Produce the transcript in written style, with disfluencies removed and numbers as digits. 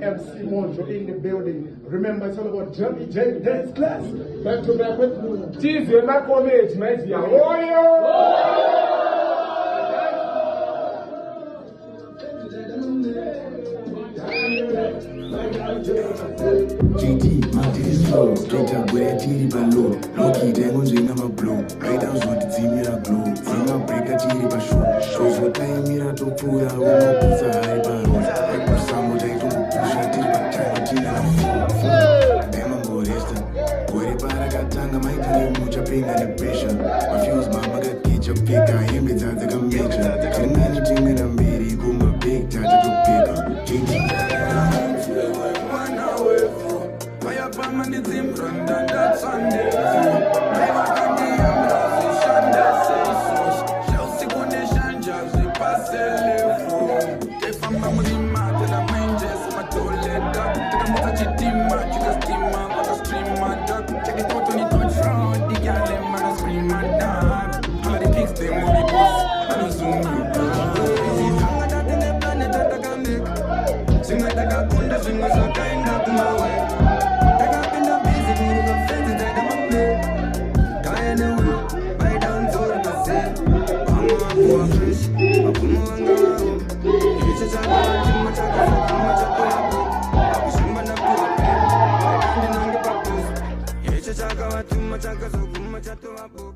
MC Mojo in the building. Remember, it's all about Johnny J dance class. Back to back with Jesus, my college, nice via GT, my titty slow, straight up where titty below. Loki, dango zwinga ma blow. Right down so the zimira glow. Zima break a titty ba show. Shows what time mira to pura, uno pizza high bar. I put some more time to push a titty ba time tina na fool. Dema ngoresta. Gore para katanga, my titty mucha pain and pressure. My fuse mama got kitcha pick, I am with that the major. Tinani timina miri, go my big touch to pick up. GT. It's in front of that Sunday. Never can be a musician that says so. Chelsea condition jobs, they pass the level. If I'm not with him, I'm just my toilet dog. Take a motor to team match, you can steam up, I can stream my dog. Check it out on the touch round, the girl, them man, I scream my dog. All the pigs, they move the boss, I don't zoom you. I'm not in the planet that I can make. Sing like I got bunda, sing like I kind of my way. Chaka